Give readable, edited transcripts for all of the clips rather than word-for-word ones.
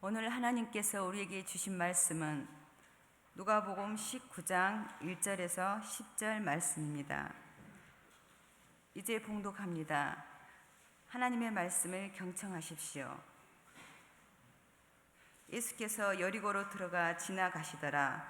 오늘 하나님께서 우리에게 주신 말씀은 누가복음 19장 1절에서 10절 말씀입니다. 이제 봉독합니다. 하나님의 말씀을 경청하십시오. 예수께서 여리고로 들어가 지나가시더라.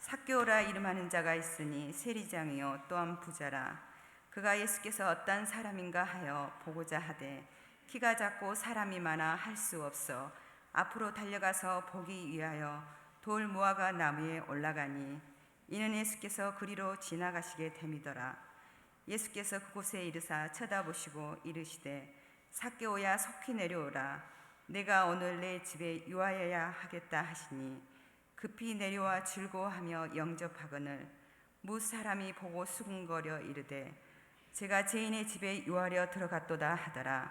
삭개오라 이름하는 자가 있으니 세리장이요 또한 부자라. 그가 예수께서 어떤 사람인가 하여 보고자 하되 키가 작고 사람이 많아 할 수 없어 앞으로 달려가서 보기 위하여 돌 무화과 나무에 올라가니 이는 예수께서 그리로 지나가시게 됨이더라. 예수께서 그곳에 이르사 쳐다보시고 이르시되 삭개오야 속히 내려오라. 내가 오늘 내 집에 유하여야 하겠다 하시니 급히 내려와 즐거워하며 영접하거늘 무 사람이 보고 수군거려 이르되 제가 죄인의 집에 유하려 들어갔도다 하더라.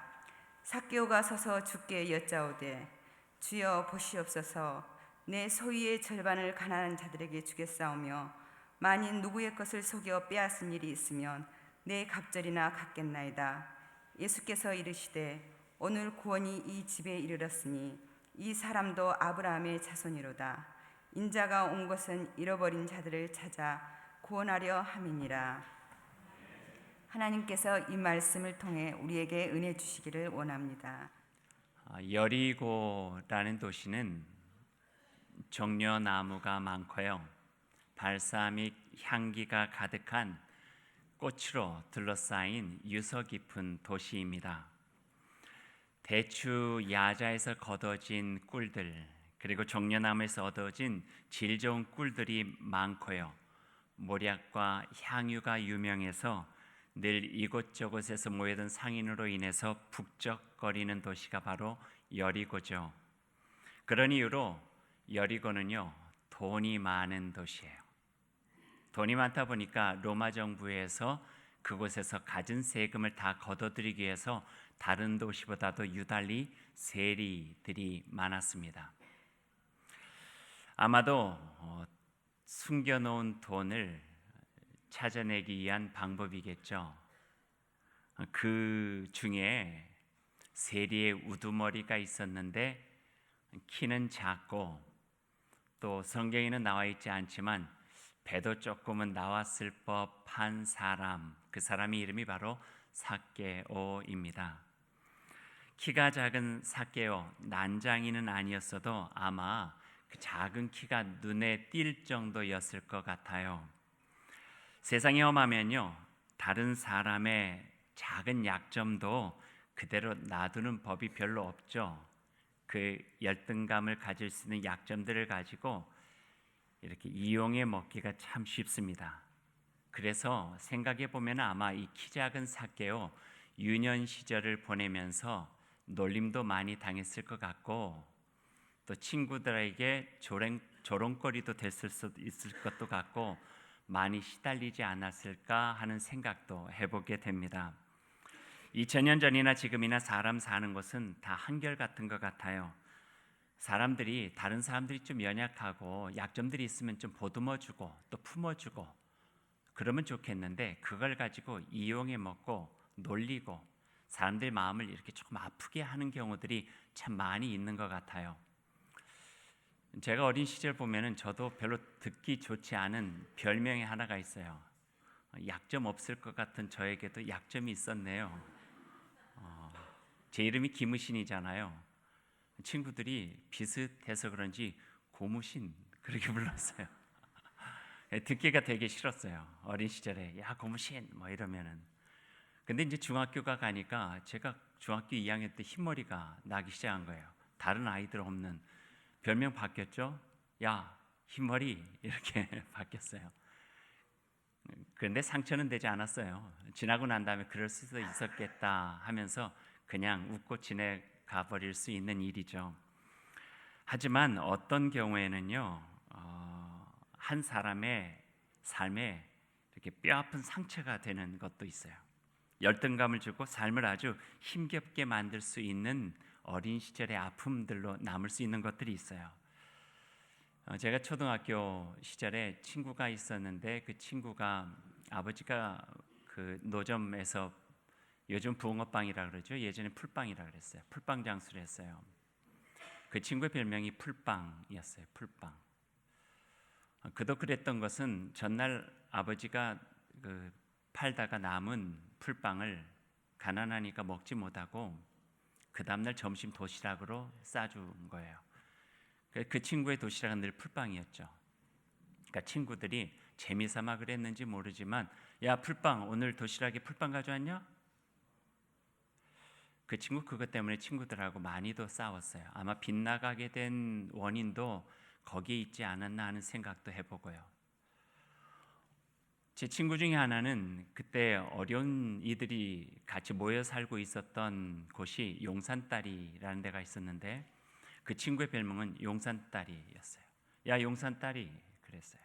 삭개오가 서서 주께 여짜오되 주여 보시옵소서. 내 소유의 절반을 가난한 자들에게 주겠사오며 만일 누구의 것을 속여 빼앗은 일이 있으면 내 갑절이나 갚겠나이다. 예수께서 이르시되 오늘 구원이 이 집에 이르렀으니 이 사람도 아브라함의 자손이로다. 인자가 온 것은 잃어버린 자들을 찾아 구원하려 함이니라. 하나님께서 이 말씀을 통해 우리에게 은혜 주시기를 원합니다. 여리고라는 도시는 종려나무가 많고요, 발사믹 향기가 가득한 꽃으로 둘러싸인 유서 깊은 도시입니다. 대추 야자에서 거둬진 꿀들, 그리고 종려나무에서 얻어진 질 좋은 꿀들이 많고요, 모략과 향유가 유명해서 늘 이곳저곳에서 모여든 상인으로 인해서 북적거리는 도시가 바로 여리고죠. 그런 이유로 여리고는요, 돈이 많은 도시예요. 돈이 많다 보니까 로마 정부에서 그곳에서 갖은 세금을 다 걷어들이기 위해서 다른 도시보다도 유달리 세리들이 많았습니다. 아마도 숨겨놓은 돈을 찾아내기 위한 방법이겠죠. 그 중에 세리의 우두머리가 있었는데 키는 작고 또 성경에는 나와 있지 않지만 배도 조금은 나왔을 법한 사람, 그 사람의 이름이 바로 삭개오입니다. 키가 작은 삭개오, 난장이는 아니었어도 아마 그 작은 키가 눈에 띌 정도였을 것 같아요. 세상에 험하면요, 다른 사람의 작은 약점도 그대로 놔두는 법이 별로 없죠. 그 열등감을 가질 수 있는 약점들을 가지고 이렇게 이용해 먹기가 참 쉽습니다. 그래서 생각해 보면 아마 이 키 작은 삭개오 유년 시절을 보내면서 놀림도 많이 당했을 것 같고 또 친구들에게 조롱거리도 됐을 수 있을 것도 같고 많이 시달리지 않았을까 하는 생각도 해보게 됩니다. 2000년 전이나 지금이나 사람 사는 것은 다 한결같은 것 같아요. 사람들이 다른 사람들이 좀 연약하고 약점들이 있으면 좀 보듬어주고 또 품어주고 그러면 좋겠는데 그걸 가지고 이용해 먹고 놀리고 사람들 마음을 이렇게 조금 아프게 하는 경우들이 참 많이 있는 것 같아요. 제가 어린 시절 보면은 저도 별로 듣기 좋지 않은 별명이 하나가 있어요. 약점 없을 것 같은 저에게도 약점이 있었네요. 제 이름이 김우신이잖아요. 친구들이 비슷해서 그런지 고무신 그렇게 불렀어요. 듣기가 되게 싫었어요. 어린 시절에 야 고무신 뭐 이러면은. 근데 이제 중학교가 가니까 제가 중학교 2학년 때 흰머리가 나기 시작한 거예요. 다른 아이들 없는. 별명 바뀌었죠. 야 흰머리 이렇게 바뀌었어요. 그런데 상처는 되지 않았어요. 지나고 난 다음에 그럴 수도 있었겠다 하면서 그냥 웃고 지내가 버릴 수 있는 일이죠. 하지만 어떤 경우에는요, 한 사람의 삶에 이렇게 뼈아픈 상처가 되는 것도 있어요. 열등감을 주고 삶을 아주 힘겹게 만들 수 있는 어린 시절의 아픔들로 남을 수 있는 것들이 있어요. 제가 초등학교 시절에 친구가 있었는데 그 친구가 아버지가 그 노점에서 요즘 붕어빵이라 그러죠. 예전에 풀빵이라 그랬어요. 풀빵 장수를 했어요. 그 친구의 별명이 풀빵이었어요. 풀빵. 그도 그랬던 것은 전날 아버지가 팔다가 남은 풀빵을 가난하니까 먹지 못하고 그 다음날 점심 도시락으로 싸준 거예요. 그 친구의 도시락은 늘 풀빵이었죠. 그러니까 친구들이 재미삼아 그랬는지 모르지만 야 풀빵 오늘 도시락에 풀빵 가져왔냐? 그 친구 그것 때문에 친구들하고 많이도 싸웠어요. 아마 빗나가게 된 원인도 거기에 있지 않았나 하는 생각도 해보고요. 제 친구 중에 하나는 그때 어려운 이들이 같이 모여 살고 있었던 곳이 용산딸이라는 데가 있었는데 그 친구의 별명은 용산딸이였어요. 야 용산딸이 그랬어요.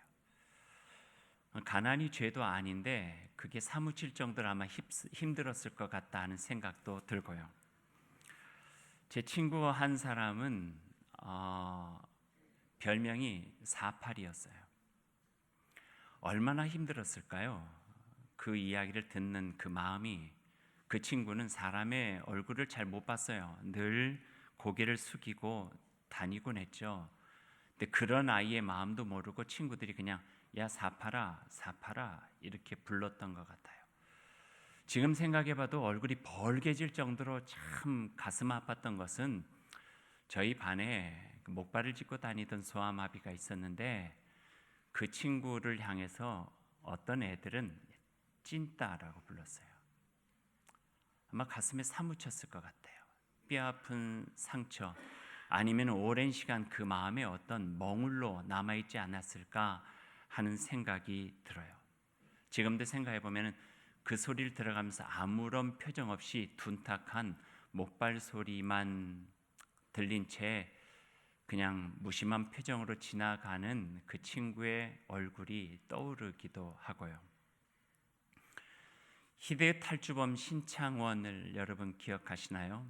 가난이 죄도 아닌데 그게 사무칠 정도로 아마 힘들었을 것 같다 하는 생각도 들고요. 제 친구 한 사람은 별명이 48이었어요. 얼마나 힘들었을까요? 그 이야기를 듣는 그 마음이. 그 친구는 사람의 얼굴을 잘 못 봤어요. 늘 고개를 숙이고 다니곤 했죠. 근데 그런 아이의 마음도 모르고 친구들이 그냥 야 사파라 사파라 이렇게 불렀던 것 같아요. 지금 생각해봐도 얼굴이 벌개질 정도로 참 가슴 아팠던 것은 저희 반에 목발을 짚고 다니던 소아마비가 있었는데 그 친구를 향해서 어떤 애들은 찐따라고 불렀어요. 아마 가슴에 사무쳤을 것 같아요. 뼈아픈 상처 아니면 오랜 시간 그 마음에 어떤 멍울로 남아있지 않았을까 하는 생각이 들어요. 지금도 생각해보면 그 소리를 들어가면서 아무런 표정 없이 둔탁한 목발 소리만 들린 채 그냥 무심한 표정으로 지나가는 그 친구의 얼굴이 떠오르기도 하고요. 희대의 탈주범 신창원을 여러분 기억하시나요?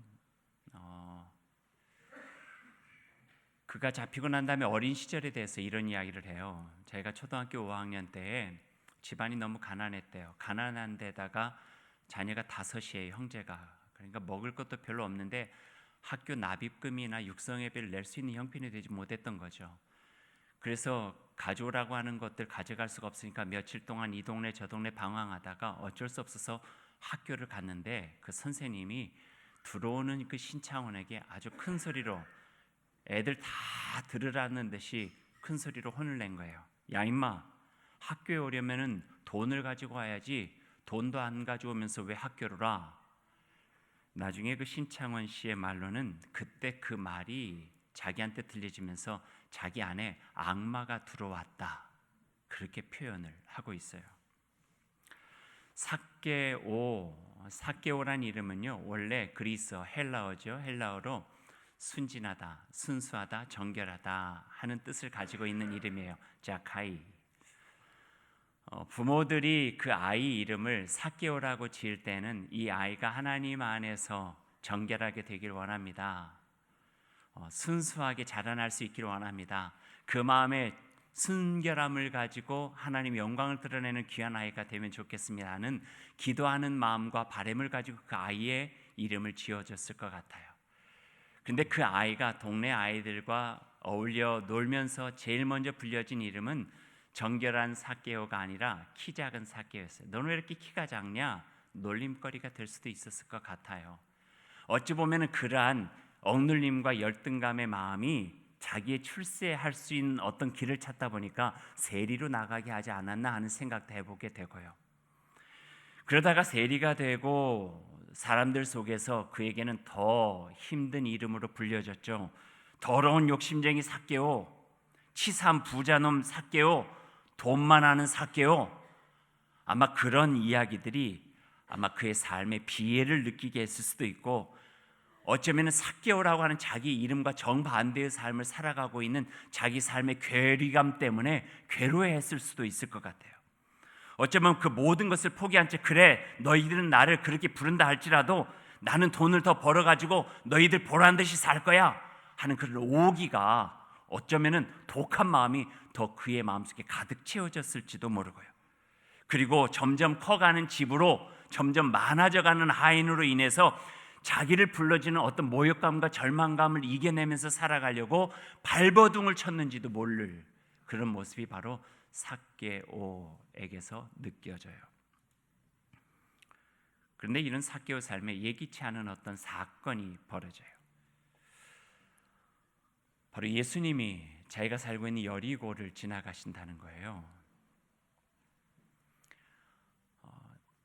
그가 잡히고 난 다음에 어린 시절에 대해서 이런 이야기를 해요. 제가 초등학교 5학년 때에 집안이 너무 가난했대요. 가난한 데다가 자녀가 5이에요. 형제가. 그러니까 먹을 것도 별로 없는데 학교 납입금이나 육성회비를 낼 수 있는 형편이 되지 못했던 거죠. 그래서 가져오라고 하는 것들 가져갈 수가 없으니까 며칠 동안 이 동네 저 동네 방황하다가 어쩔 수 없어서 학교를 갔는데 그 선생님이 들어오는 그 신창원에게 아주 큰 소리로 애들 다 들으라는 듯이 큰 소리로 혼을 낸 거예요. 야 임마, 학교에 오려면은 돈을 가지고 와야지 돈도 안 가져오면서 왜 학교를 와? 나중에 그 신창원 씨의 말로는 그때 그 말이 자기한테 들려지면서 자기 안에 악마가 들어왔다 그렇게 표현을 하고 있어요. 삭개오란 이름은요 원래 그리스어 헬라어죠. 헬라어로 순진하다, 순수하다, 정결하다 하는 뜻을 가지고 있는 이름이에요. 자카이. 부모들이 그 아이 이름을 삭개오라고 지을 때는 이 아이가 하나님 안에서 정결하게 되길 원합니다. 순수하게 자라날 수 있기를 원합니다. 그 마음에 순결함을 가지고 하나님의 영광을 드러내는 귀한 아이가 되면 좋겠습니다 하는 기도하는 마음과 바람을 가지고 그 아이의 이름을 지어줬을 것 같아요. 근데 그 아이가 동네 아이들과 어울려 놀면서 제일 먼저 불려진 이름은 정결한 삭개오가 아니라 키 작은 삭개오였어요. 너는 왜 이렇게 키가 작냐? 놀림거리가 될 수도 있었을 것 같아요. 어찌 보면 그러한 억눌림과 열등감의 마음이 자기의 출세할 수 있는 어떤 길을 찾다 보니까 세리로 나가게 하지 않았나 하는 생각도 해보게 되고요. 그러다가 세리가 되고 사람들 속에서 그에게는 더 힘든 이름으로 불려졌죠. 더러운 욕심쟁이 삭개오, 치사한 부자놈 삭개오, 돈만 아는 삭개오. 아마 그런 이야기들이 아마 그의 삶에 비애를 느끼게 했을 수도 있고 어쩌면 삭개오라고 하는 자기 이름과 정반대의 삶을 살아가고 있는 자기 삶의 괴리감 때문에 괴로워했을 수도 있을 것 같아요. 어쩌면 그 모든 것을 포기한 채 그래 너희들은 나를 그렇게 부른다 할지라도 나는 돈을 더 벌어가지고 너희들 보란 듯이 살 거야 하는 그런 오기가 어쩌면 독한 마음이 더 그의 마음속에 가득 채워졌을지도 모르고요. 그리고 점점 커가는 집으로 점점 많아져가는 하인으로 인해서 자기를 불러지는 어떤 모욕감과 절망감을 이겨내면서 살아가려고 발버둥을 쳤는지도 모를 그런 모습이 바로 삭개오에게서 느껴져요. 그런데 이런 삭개오 삶에 예기치 않은 어떤 사건이 벌어져요. 바로 예수님이 자기가 살고 있는 여리고를 지나가신다는 거예요.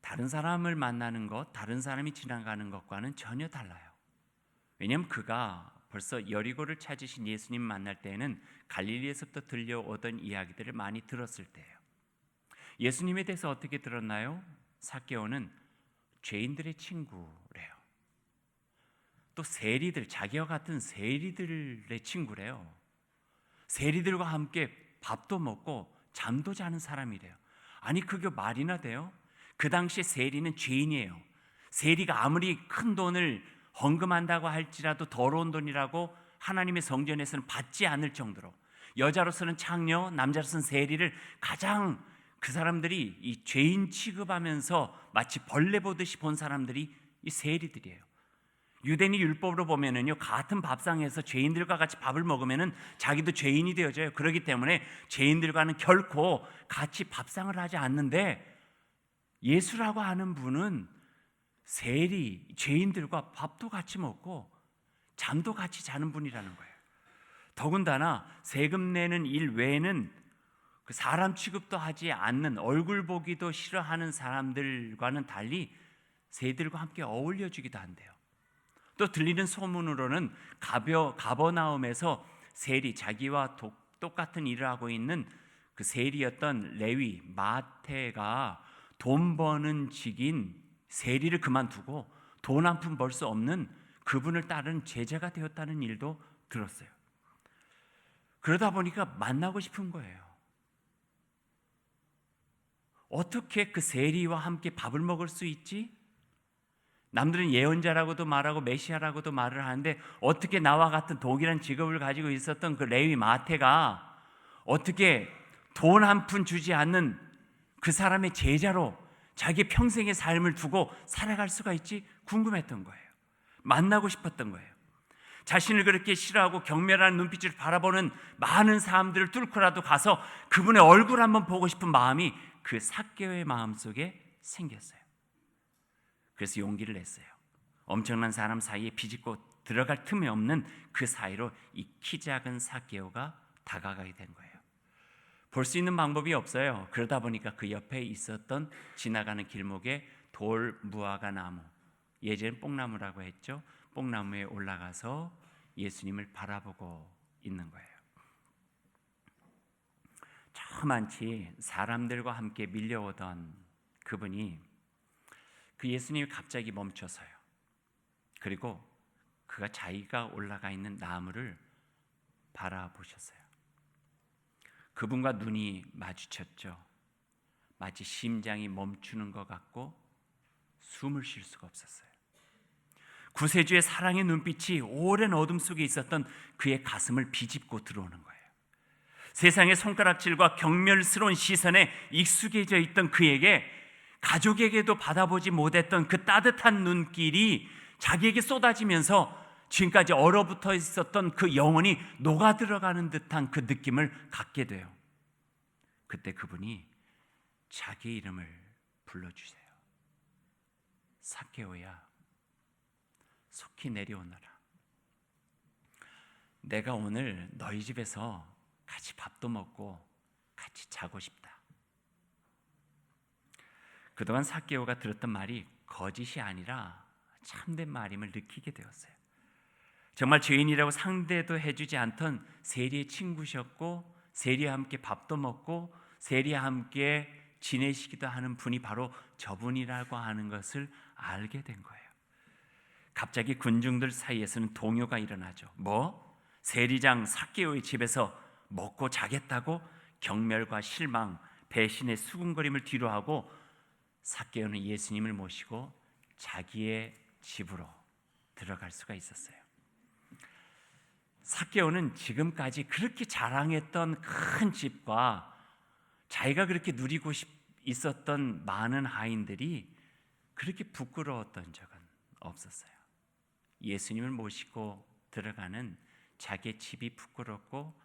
다른 사람을 만나는 것, 다른 사람이 지나가는 것과는 전혀 달라요. 왜냐하면 그가 벌써 여리고를 찾으신 예수님 만날 때에는 갈릴리에서부터 들려오던 이야기들을 많이 들었을 때예요. 예수님에 대해서 어떻게 들었나요? 삭개오는 죄인들의 친구래요. 또 세리들, 자기와 같은 세리들의 친구래요. 세리들과 함께 밥도 먹고 잠도 자는 사람이래요. 아니 그게 말이나 돼요? 그 당시 세리는 죄인이에요. 세리가 아무리 큰 돈을 헌금한다고 할지라도 더러운 돈이라고 하나님의 성전에서는 받지 않을 정도로, 여자로서는 창녀, 남자로서는 세리를 가장 그 사람들이 이 죄인 취급하면서 마치 벌레 보듯이 본 사람들이 이 세리들이에요. 유대인이 율법으로 보면은요, 같은 밥상에서 죄인들과 같이 밥을 먹으면은 자기도 죄인이 되어져요. 그렇기 때문에 죄인들과는 결코 같이 밥상을 하지 않는데, 예수라고 하는 분은 세리, 죄인들과 밥도 같이 먹고 잠도 같이 자는 분이라는 거예요. 더군다나 세금 내는 일 외에는 그 사람 취급도 하지 않는, 얼굴 보기도 싫어하는 사람들과는 달리 세리들과 함께 어울려주기도 한대요. 또 들리는 소문으로는 가버나움에서 세리, 자기와 똑같은 일을 하고 있는 그 세리였던 레위 마태가 돈 버는 직인 세리를 그만두고 돈 한 푼 벌 수 없는 그분을 따르는 제자가 되었다는 일도 들었어요. 그러다 보니까 만나고 싶은 거예요. 어떻게 그 세리와 함께 밥을 먹을 수 있지? 남들은 예언자라고도 말하고 메시아라고도 말을 하는데, 어떻게 나와 같은 동일한 직업을 가지고 있었던 그 레위 마태가 어떻게 돈 한 푼 주지 않는 그 사람의 제자로 자기 평생의 삶을 두고 살아갈 수가 있지? 궁금했던 거예요. 만나고 싶었던 거예요. 자신을 그렇게 싫어하고 경멸하는 눈빛을 바라보는 많은 사람들을 뚫고라도 가서 그분의 얼굴 한번 보고 싶은 마음이 그 삭개오의 마음속에 생겼어요. 그래서 용기를 냈어요. 엄청난 사람 사이에 비집고 들어갈 틈이 없는 그 사이로 이 키 작은 삭개오가 다가가게 된 거예요. 볼 수 있는 방법이 없어요. 그러다 보니까 그 옆에 있었던 지나가는 길목에 돌 무화과 나무, 예전엔 뽕나무라고 했죠. 뽕나무에 올라가서 예수님을 바라보고 있는 거예요. 저만치 사람들과 함께 밀려오던 그분이, 그 예수님이 갑자기 멈춰서요. 그리고 그가 자기가 올라가 있는 나무를 바라보셨어요. 그분과 눈이 마주쳤죠. 마치 심장이 멈추는 것 같고 숨을 쉴 수가 없었어요. 구세주의 사랑의 눈빛이 오랜 어둠 속에 있었던 그의 가슴을 비집고 들어오는 거예요. 세상의 손가락질과 경멸스러운 시선에 익숙해져 있던 그에게, 가족에게도 받아보지 못했던 그 따뜻한 눈길이 자기에게 쏟아지면서 지금까지 얼어붙어 있었던 그 영혼이 녹아들어가는 듯한 그 느낌을 갖게 돼요. 그때 그분이 자기 이름을 불러주세요. 삭개오야, 속히 내려오너라. 내가 오늘 너희 집에서 같이 밥도 먹고 같이 자고 싶다. 그동안 삭개오가 들었던 말이 거짓이 아니라 참된 말임을 느끼게 되었어요. 정말 죄인이라고 상대도 해주지 않던 세리의 친구셨고, 세리와 함께 밥도 먹고 세리와 함께 지내시기도 하는 분이 바로 저분이라고 하는 것을 알게 된 거예요. 갑자기 군중들 사이에서는 동요가 일어나죠. 세리장 삭개오의 집에서 먹고 자겠다고? 경멸과 실망, 배신의 수군거림을 뒤로하고 삭개오는 예수님을 모시고 자기의 집으로 들어갈 수가 있었어요. 삭개오는 지금까지 그렇게 자랑했던 큰 집과 자기가 그렇게 누리고 있었던 많은 하인들이 그렇게 부끄러웠던 적은 없었어요. 예수님을 모시고 들어가는 자기의 집이 부끄럽고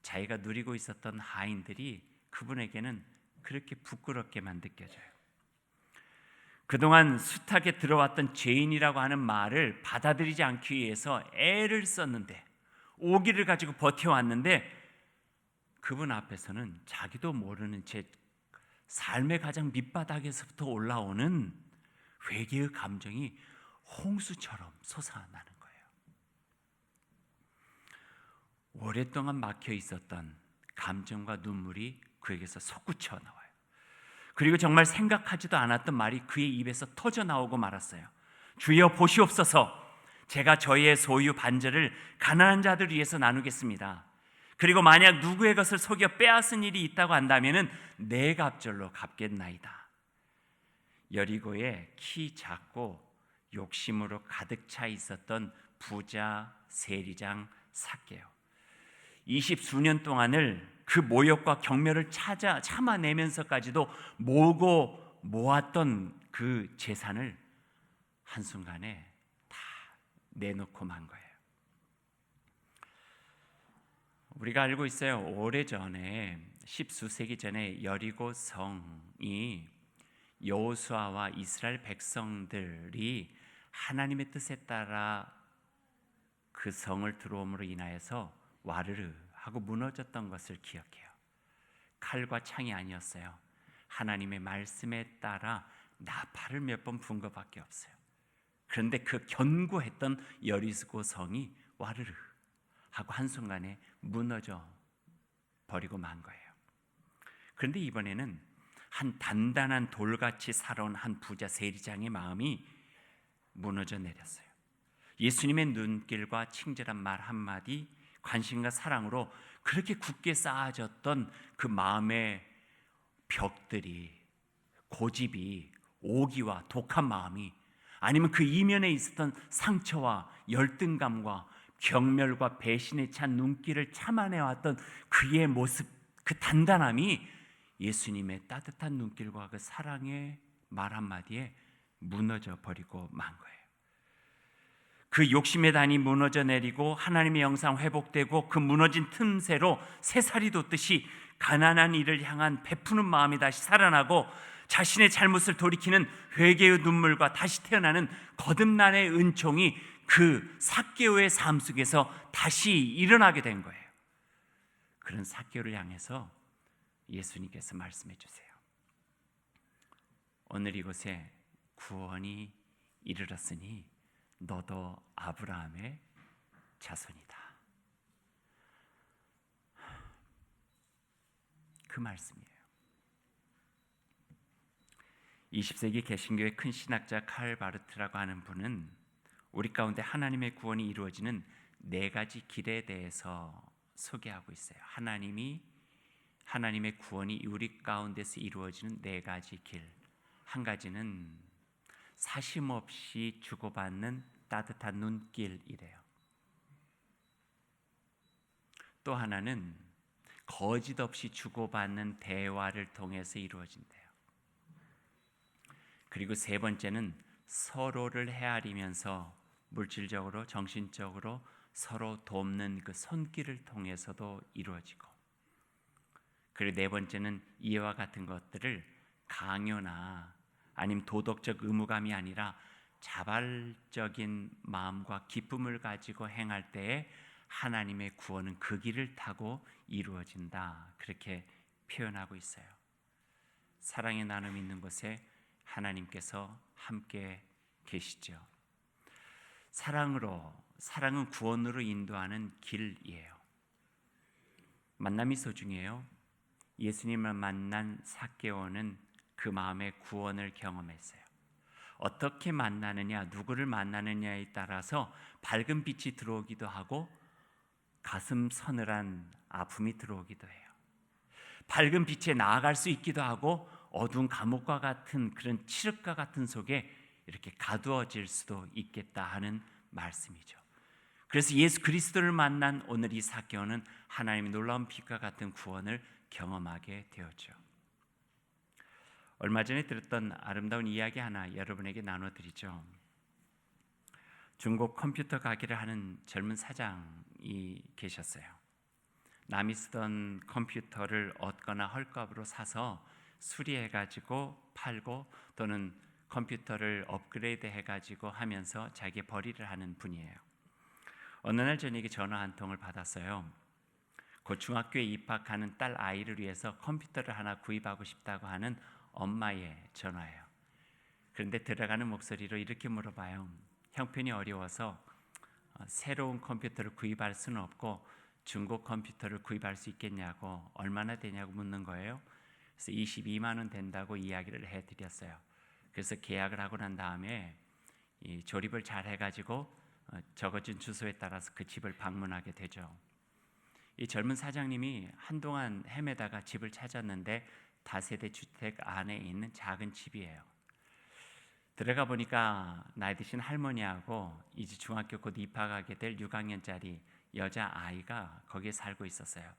자기가 누리고 있었던 하인들이 그분에게는 그렇게 부끄럽게만 느껴져요. 그동안 숱하게 들어왔던 죄인이라고 하는 말을 받아들이지 않기 위해서 애를 썼는데, 오기를 가지고 버텨왔는데, 그분 앞에서는 자기도 모르는 채 삶의 가장 밑바닥에서부터 올라오는 회개의 감정이 홍수처럼 솟아나는 거예요. 오랫동안 막혀 있었던 감정과 눈물이 그에게서 솟구쳐 나와요. 그리고 정말 생각하지도 않았던 말이 그의 입에서 터져 나오고 말았어요. 주여 보시옵소서, 제가 저희의 소유 반절을 가난한 자들 위해서 나누겠습니다. 그리고 만약 누구의 것을 속여 빼앗은 일이 있다고 한다면 네 갑절로 갚겠나이다. 여리고에 키 작고 욕심으로 가득 차 있었던 부자 세리장 삭개요, 20수년 동안을 그 모욕과 경멸을 참아내면서까지도 모으고 모았던 그 재산을 한순간에 다 내놓고 만 거예요. 우리가 알고 있어요. 오래전에 10수세기 전에 여리고 성이 여호수아와 이스라엘 백성들이 하나님의 뜻에 따라 그 성을 들어옴으로 인하여서 와르르 하고 무너졌던 것을 기억해요. 칼과 창이 아니었어요. 하나님의 말씀에 따라 나팔을 몇 번 분 것밖에 없어요. 그런데 그 견고했던 여리고 성이 와르르 하고 한순간에 무너져 버리고 만 거예요. 그런데 이번에는 한 단단한 돌같이 살아온 한 부자 세리장의 마음이 무너져 내렸어요. 예수님의 눈길과 친절한 말 한마디, 관심과 사랑으로 그렇게 굳게 쌓아졌던 그 마음의 벽들이, 고집이, 오기와 독한 마음이, 아니면 그 이면에 있었던 상처와 열등감과 경멸과 배신에 찬 눈길을 참아내왔던 그의 모습, 그 단단함이 예수님의 따뜻한 눈길과 그 사랑의 말 한마디에 무너져 버리고 만 거예요. 그 욕심의 단이 무너져 내리고 하나님의 영상 회복되고 그 무너진 틈새로 새살이 돋듯이 가난한 이를 향한 베푸는 마음이 다시 살아나고 자신의 잘못을 돌이키는 회개의 눈물과 다시 태어나는 거듭남의 은총이 그 삭개오의 삶 속에서 다시 일어나게 된 거예요. 그런 삭개오를 향해서 예수님께서 말씀해 주세요. 오늘 이곳에 구원이 이르렀으니 너도 아브라함의 자손이다. 그 말씀이에요. 20세기 개신교의 큰 신학자 칼 바르트라고 하는 분은 우리 가운데 하나님의 구원이 이루어지는 네 가지 길에 대해서 소개하고 있어요. 하나님의 구원이 우리 가운데서 이루어지는 네 가지 길. 한 가지는 사심 없이 주고받는 따뜻한 눈길이래요. 또 하나는 거짓 없이 주고받는 대화를 통해서 이루어진대요. 그리고 세 번째는 서로를 헤아리면서 물질적으로, 정신적으로 서로 돕는 그 손길을 통해서도 이루어지고, 그리고 네 번째는 이와 같은 것들을 강요나 아니면 도덕적 의무감이 아니라 자발적인 마음과 기쁨을 가지고 행할 때에 하나님의 구원은 그 길을 타고 이루어진다. 그렇게 표현하고 있어요. 사랑의 나눔이 있는 곳에 하나님께서 함께 계시죠. 사랑은 구원으로 인도하는 길이에요. 만남이 소중해요. 예수님을 만난 삭개오는 그 마음의 구원을 경험했어요. 어떻게 만나느냐, 누구를 만나느냐에 따라서 밝은 빛이 들어오기도 하고 가슴 서늘한 아픔이 들어오기도 해요. 밝은 빛에 나아갈 수 있기도 하고 어두운 감옥과 같은 그런 칠흑과 같은 속에 이렇게 가두어질 수도 있겠다 하는 말씀이죠. 그래서 예수 그리스도를 만난 오늘 이 삭개오는 하나님의 놀라운 빛과 같은 구원을 경험하게 되었죠. 얼마 전에 들었던 아름다운 이야기 하나 여러분에게 나눠드리죠. 중고 컴퓨터 가게를 하는 젊은 사장이 계셨어요. 남이 쓰던 컴퓨터를 얻거나 헐값으로 사서 수리해가지고 팔고 또는 컴퓨터를 업그레이드 해가지고 하면서 자기 벌이를 하는 분이에요. 어느 날 저녁에 전화 한 통을 받았어요. 곧 중학교에 입학하는 딸 아이를 위해서 컴퓨터를 하나 구입하고 싶다고 하는 엄마의 전화예요. 그런데 들어가는 목소리로 이렇게 물어봐요. 형편이 어려워서 새로운 컴퓨터를 구입할 수는 없고 중고 컴퓨터를 구입할 수 있겠냐고, 얼마나 되냐고 묻는 거예요. 그래서 22만 원 된다고 이야기를 해드렸어요. 그래서 계약을 하고 난 다음에 이 조립을 잘 해가지고 적어준 주소에 따라서 그 집을 방문하게 되죠. 이 젊은 사장님이 한동안 헤매다가 집을 찾았는데 다세대 주택 안에 있는 작은 집이에요. 들어가 보니까 나이 드신 할머니하고 이제 중학교 곧 입학하게 될 6학년짜리 여자 아이가 거기에 살고 있었어요.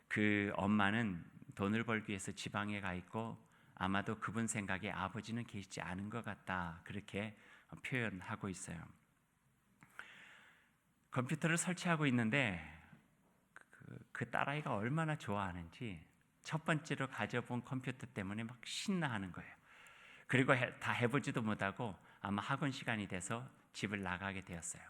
그 엄마는 돈을 벌기 위해서 지방에 가 있고 아마도 그분 생각에 아버지는 계시지 않은 것 같다, 그렇게 표현하고 있어요. 컴퓨터를 설치하고 있는데 그 딸아이가 얼마나 좋아하는지 첫 번째로 가져본 컴퓨터 때문에 막 신나하는 거예요. 그리고 다 해보지도 못하고 아마 학원 시간이 돼서 집을 나가게 되었어요.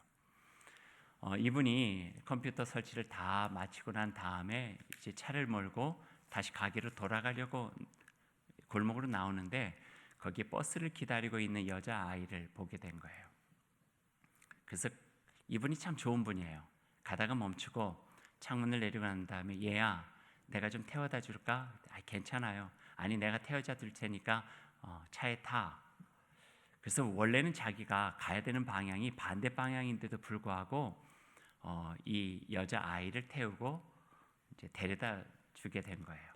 이분이 컴퓨터 설치를 다 마치고 난 다음에 이제 차를 몰고 다시 가게로 돌아가려고 골목으로 나오는데 거기에 버스를 기다리고 있는 여자아이를 보게 된 거예요. 그래서 이분이 참 좋은 분이에요. 가다가 멈추고 창문을 내리고 난 다음에 얘야, 내가 좀 태워다 줄까? 괜찮아요. 아니, 내가 태워다 줄 테니까 차에 타. 그래서 원래는 자기가 가야 되는 방향이 반대 방향인데도 불구하고 이 여자 아이를 태우고 이제 데려다 주게 된 거예요.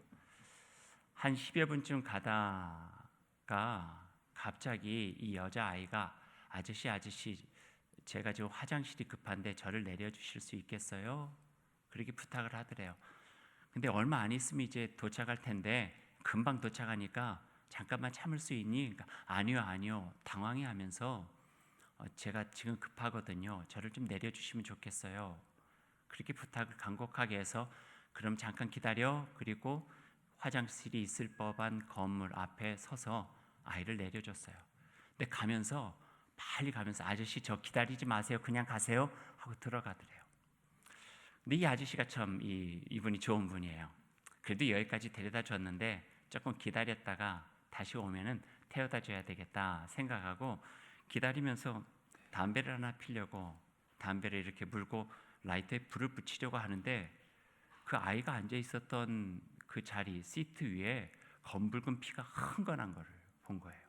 한 10여 분쯤 가다가 갑자기 이 여자 아이가 아저씨, 제가 지금 화장실이 급한데 저를 내려주실 수 있겠어요? 그렇게 부탁을 하더래요. 근데 얼마 안 있으면 이제 도착할 텐데 금방 도착하니까 잠깐만 참을 수 있니? 그러니까 아니요. 당황해하면서 제가 지금 급하거든요. 저를 좀 내려주시면 좋겠어요. 그렇게 부탁을 간곡하게 해서 그럼 잠깐 기다려. 그리고 화장실이 있을 법한 건물 앞에 서서 아이를 내려줬어요. 근데 빨리 가면서 아저씨 저 기다리지 마세요. 그냥 가세요 하고 들어가더래요. 근데 이 아저씨가 참 이분이 좋은 분이에요. 그래도 여기까지 데려다 줬는데 조금 기다렸다가 다시 오면은 태워다 줘야 되겠다 생각하고 기다리면서 담배를 하나 피려고 담배를 이렇게 물고 라이터에 불을 붙이려고 하는데 그 아이가 앉아 있었던 그 자리 시트 위에 검붉은 피가 흥건한 것을 본 거예요.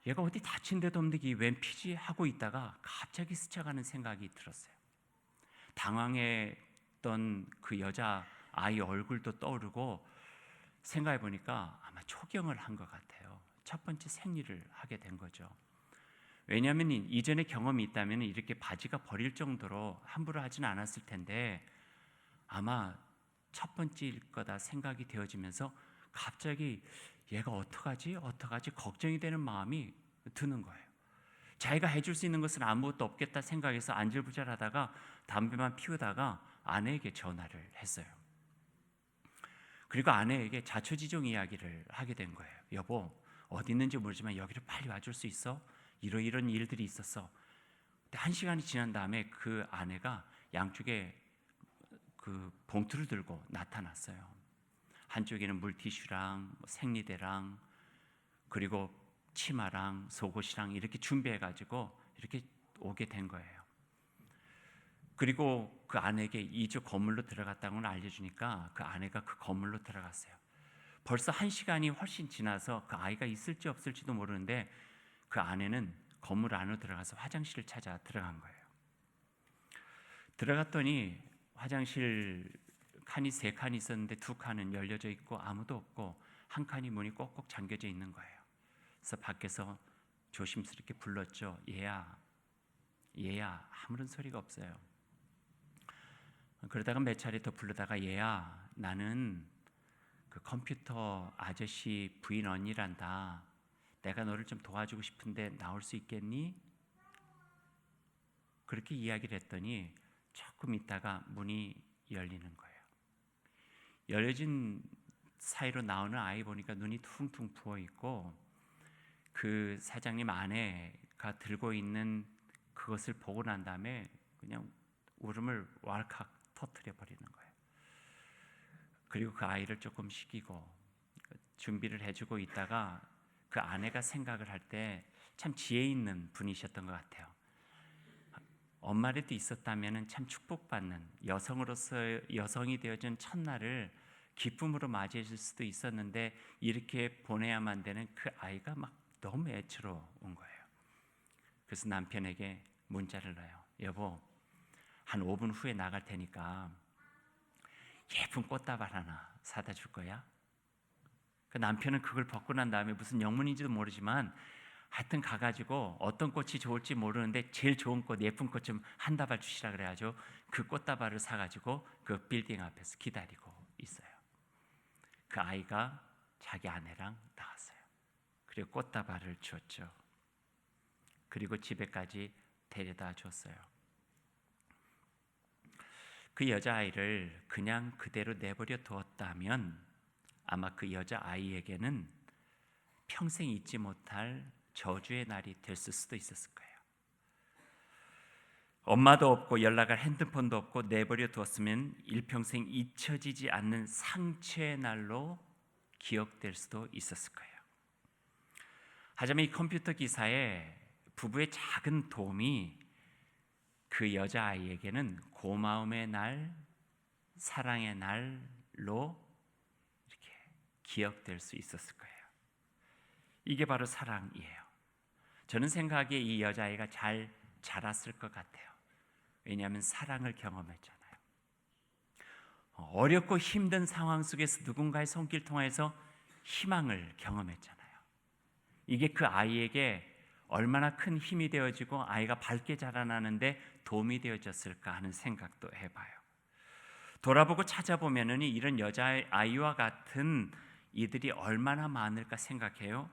얘가 어디 다친 데도 없는데 이게 웬 피지 하고 있다가 갑자기 스쳐가는 생각이 들었어요. 당황했던 그 여자 아이 얼굴도 떠오르고 생각해 보니까 아마 초경을 한 것 같아요. 첫 번째 생리를 하게 된 거죠. 왜냐하면 이전에 경험이 있다면 이렇게 바지가 버릴 정도로 함부로 하지는 않았을 텐데 아마 첫 번째일 거다 생각이 되어지면서 갑자기 얘가 어떡하지 걱정이 되는 마음이 드는 거예요. 자기가 해줄 수 있는 것은 아무것도 없겠다 생각해서 안절부절하다가 담배만 피우다가 아내에게 전화를 했어요. 그리고 아내에게 자초지종 이야기를 하게 된 거예요. 여보, 어디 있는지 모르지만 여기로 빨리 와줄 수 있어? 이런 일들이 있었어. 근데 1시간이 지난 다음에 그 아내가 양쪽에 그 봉투를 들고 나타났어요. 한쪽에는 물티슈랑 생리대랑 그리고 치마랑 속옷이랑 이렇게 준비해가지고 이렇게 오게 된 거예요. 그리고 그 아내에게 이쪽 건물로 들어갔다고 알려주니까 그 아내가 그 건물로 들어갔어요. 벌써 1시간이 훨씬 지나서 그 아이가 있을지 없을지도 모르는데 그 아내는 건물 안으로 들어가서 화장실을 찾아 들어간 거예요. 들어갔더니 화장실 칸이 3칸이 있었는데 2칸은 열려져 있고 아무도 없고 한 칸이 문이 꼭꼭 잠겨져 있는 거예요. 그래서 밖에서 조심스럽게 불렀죠. 얘야, 아무런 소리가 없어요. 그러다가 몇 차례 더 부르다가 얘야, 나는 그 컴퓨터 아저씨 부인 언니란다. 내가 너를 좀 도와주고 싶은데 나올 수 있겠니? 그렇게 이야기를 했더니 조금 있다가 문이 열리는 거예요. 열려진 사이로 나오는 아이 보니까 눈이 퉁퉁 부어 있고 그 사장님 아내가 들고 있는 그것을 보고 난 다음에 그냥 울음을 왈칵 터뜨려 버리는 거예요. 그리고 그 아이를 조금 식이고 준비를 해주고 있다가 그 아내가 생각을 할 때 참 지혜 있는 분이셨던 것 같아요. 엄마라도 있었다면 참 축복받는 여성으로서 여성이 되어준 첫날을 기쁨으로 맞이해 줄 수도 있었는데 이렇게 보내야만 되는 그 아이가 막 너무 애처로운 거예요. 그래서 남편에게 문자를 넣어요. 여보, 한 5분 후에 나갈 테니까 예쁜 꽃다발 하나 사다 줄 거야? 그 남편은 그걸 벗고 난 다음에 무슨 영문인지도 모르지만 하여튼 가가지고 어떤 꽃이 좋을지 모르는데 제일 좋은 꽃, 예쁜 꽃 좀 한 다발 주시라 그래가지고 그 꽃다발을 사가지고 그 빌딩 앞에서 기다리고 있어요. 그 아이가 자기 아내랑 나왔어요. 그리고 꽃다발을 주었죠. 그리고 집에까지 데려다 줬어요. 그 여자아이를 그냥 그대로 내버려 두었다면 아마 그 여자아이에게는 평생 잊지 못할 저주의 날이 됐을 수도 있었을 거예요. 엄마도 없고 연락할 핸드폰도 없고 내버려 두었으면 일평생 잊혀지지 않는 상처의 날로 기억될 수도 있었을 거예요. 하지만 이 컴퓨터 기사에 부부의 작은 도움이 그 여자아이에게는 고마움의 날, 사랑의 날로 이렇게 기억될 수 있었을 거예요. 이게 바로 사랑이에요. 저는 생각하기에 이 여자아이가 잘 자랐을 것 같아요. 왜냐하면 사랑을 경험했잖아요. 어렵고 힘든 상황 속에서 누군가의 손길 통해서 희망을 경험했잖아요. 이게 그 아이에게 얼마나 큰 힘이 되어지고 아이가 밝게 자라나는데 도움이 되어졌을까 하는 생각도 해봐요. 돌아보고 찾아보면은 이런 여자아이와 같은 이들이 얼마나 많을까 생각해요.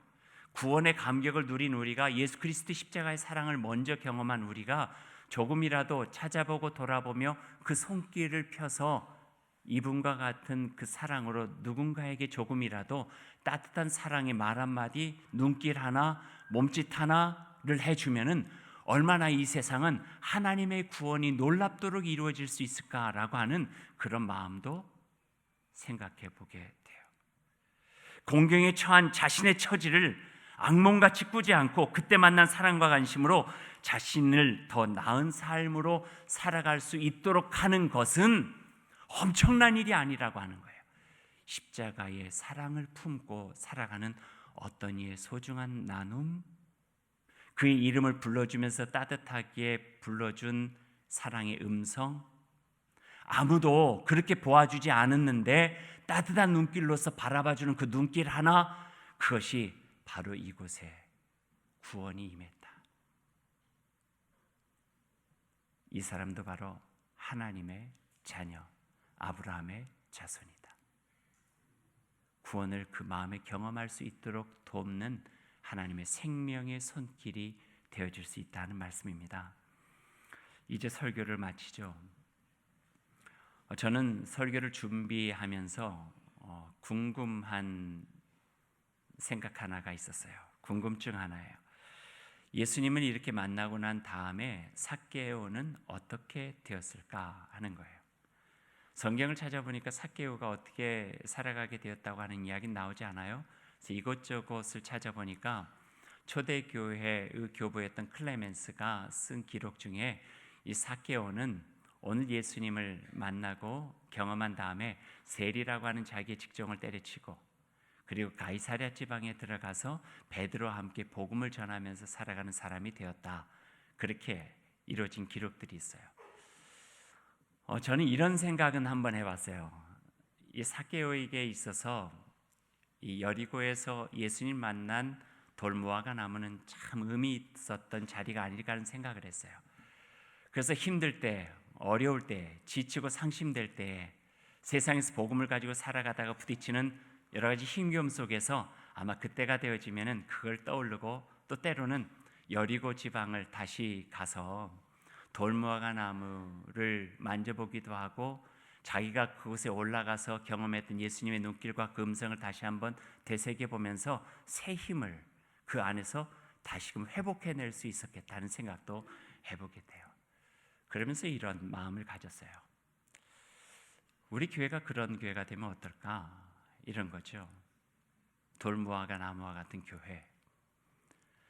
구원의 감격을 누린 우리가, 예수 그리스도 십자가의 사랑을 먼저 경험한 우리가 조금이라도 찾아보고 돌아보며 그 손길을 펴서 이분과 같은 그 사랑으로 누군가에게 조금이라도 따뜻한 사랑의 말 한마디, 눈길 하나, 몸짓 하나를 해주면은 얼마나 이 세상은 하나님의 구원이 놀랍도록 이루어질 수 있을까라고 하는 그런 마음도 생각해 보게 돼요. 공경에 처한 자신의 처지를 악몽같이 꾸지 않고 그때 만난 사랑과 관심으로 자신을 더 나은 삶으로 살아갈 수 있도록 하는 것은 엄청난 일이 아니라고 하는 거예요. 십자가의 사랑을 품고 살아가는 어떤 이의 소중한 나눔, 그의 이름을 불러주면서 따뜻하게 불러준 사랑의 음성, 아무도 그렇게 보아주지 않았는데 따뜻한 눈길로서 바라봐주는 그 눈길 하나, 그것이 바로 이곳에 구원이 임했다. 이 사람도 바로 하나님의 자녀, 아브라함의 자손이다. 구원을 그 마음에 경험할 수 있도록 돕는 하나님의 생명의 손길이 되어줄 수 있다는 말씀입니다. 이제 설교를 마치죠. 저는 설교를 준비하면서 궁금한 생각 하나가 있었어요. 궁금증 하나예요. 예수님을 이렇게 만나고 난 다음에 삭개오는 어떻게 되었을까 하는 거예요. 성경을 찾아보니까 삭개오가 어떻게 살아가게 되었다고 하는 이야기는 나오지 않아요. 그래서 이것저것을 찾아보니까 초대교회의 교부였던 클레멘스가 쓴 기록 중에 이 삭개오는 오늘 예수님을 만나고 경험한 다음에 세리라고 하는 자기의 직종을 때려치고 그리고 가이사랴 지방에 들어가서 베드로와 함께 복음을 전하면서 살아가는 사람이 되었다. 그렇게 이루어진 기록들이 있어요. 저는 이런 생각은 한번 해봤어요. 이 삭개오에게 있어서 이 여리고에서 예수님 만난 돌무화과 나무는 참 의미 있었던 자리가 아닐까 하는 생각을 했어요. 그래서 힘들 때, 어려울 때, 지치고 상심될 때 세상에서 복음을 가지고 살아가다가 부딪히는 여러 가지 힘겨움 속에서 아마 그때가 되어지면은 그걸 떠오르고 또 때로는 여리고 지방을 다시 가서 돌무화과 나무를 만져보기도 하고 자기가 그곳에 올라가서 경험했던 예수님의 눈길과 그 음성을 다시 한번 되새겨보면서 새 힘을 그 안에서 다시금 회복해낼 수 있었겠다는 생각도 해보게 돼요. 그러면서 이런 마음을 가졌어요. 우리 교회가 그런 교회가 되면 어떨까? 이런 거죠. 돌무화과 나무와 같은 교회.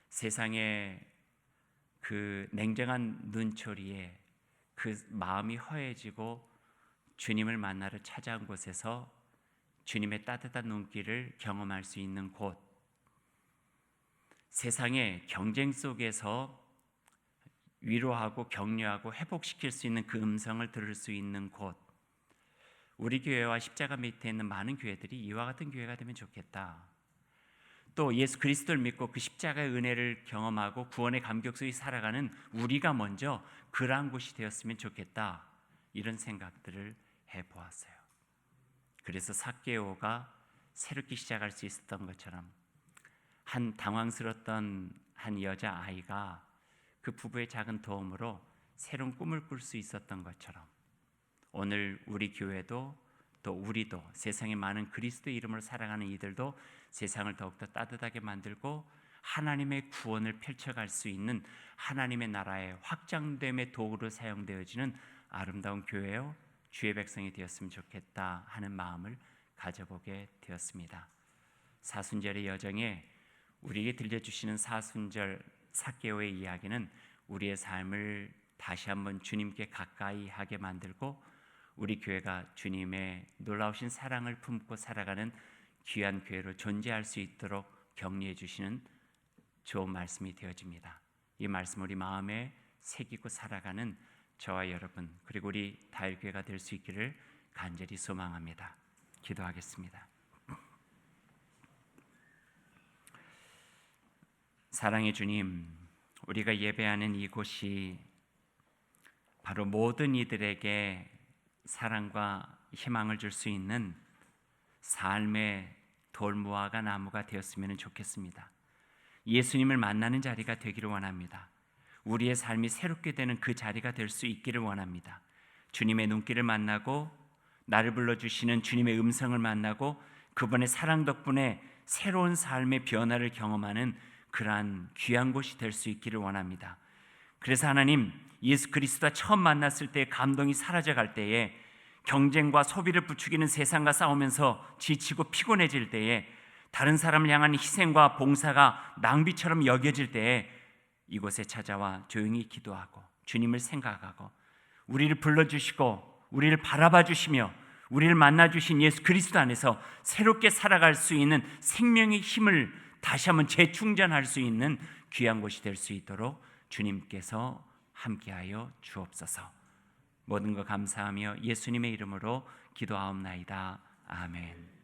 세상의 그 냉정한 눈초리에 그 마음이 허해지고 주님을 만나러 찾아온 곳에서 주님의 따뜻한 눈길을 경험할 수 있는 곳, 세상의 경쟁 속에서 위로하고 격려하고 회복시킬 수 있는 그 음성을 들을 수 있는 곳, 우리 교회와 십자가 밑에 있는 많은 교회들이 이와 같은 교회가 되면 좋겠다. 또 예수 그리스도를 믿고 그 십자가의 은혜를 경험하고 구원의 감격 속에 살아가는 우리가 먼저 그러한 곳이 되었으면 좋겠다. 이런 생각들을 해보았어요. 그래서 삭개오가 새롭게 시작할 수 있었던 것처럼 한 당황스러웠던 한 여자아이가 그 부부의 작은 도움으로 새로운 꿈을 꿀 수 있었던 것처럼 오늘 우리 교회도 또 우리도 세상에 많은 그리스도의 이름으로 살아가는 이들도 세상을 더욱더 따뜻하게 만들고 하나님의 구원을 펼쳐갈 수 있는 하나님의 나라의 확장됨의 도구로 사용되어지는 아름다운 교회요 주의 백성이 되었으면 좋겠다 하는 마음을 가져보게 되었습니다. 사순절의 여정에 우리에게 들려주시는 사순절 삭개오의 이야기는 우리의 삶을 다시 한번 주님께 가까이 하게 만들고 우리 교회가 주님의 놀라우신 사랑을 품고 살아가는 귀한 교회로 존재할 수 있도록 격려해 주시는 좋은 말씀이 되어집니다. 이 말씀 우리 마음에 새기고 살아가는 저와 여러분 그리고 우리 다일교회가 될 수 있기를 간절히 소망합니다. 기도하겠습니다. 사랑의 주님, 우리가 예배하는 이곳이 바로 모든 이들에게 사랑과 희망을 줄 수 있는 삶의 돌무화과 나무가 되었으면 좋겠습니다. 예수님을 만나는 자리가 되기를 원합니다. 우리의 삶이 새롭게 되는 그 자리가 될 수 있기를 원합니다. 주님의 눈길을 만나고 나를 불러주시는 주님의 음성을 만나고 그분의 사랑 덕분에 새로운 삶의 변화를 경험하는 그러한 귀한 곳이 될 수 있기를 원합니다. 그래서 하나님, 예수 그리스도와 처음 만났을 때 감동이 사라져갈 때에 경쟁과 소비를 부추기는 세상과 싸우면서 지치고 피곤해질 때에 다른 사람을 향한 희생과 봉사가 낭비처럼 여겨질 때에 이곳에 찾아와 조용히 기도하고 주님을 생각하고 우리를 불러주시고 우리를 바라봐 주시며 우리를 만나주신 예수 그리스도 안에서 새롭게 살아갈 수 있는 생명의 힘을 다시 한번 재충전할 수 있는 귀한 곳이 될 수 있도록 주님께서 함께하여 주옵소서. 모든 것 감사하며 예수님의 이름으로 기도하옵나이다. 아멘.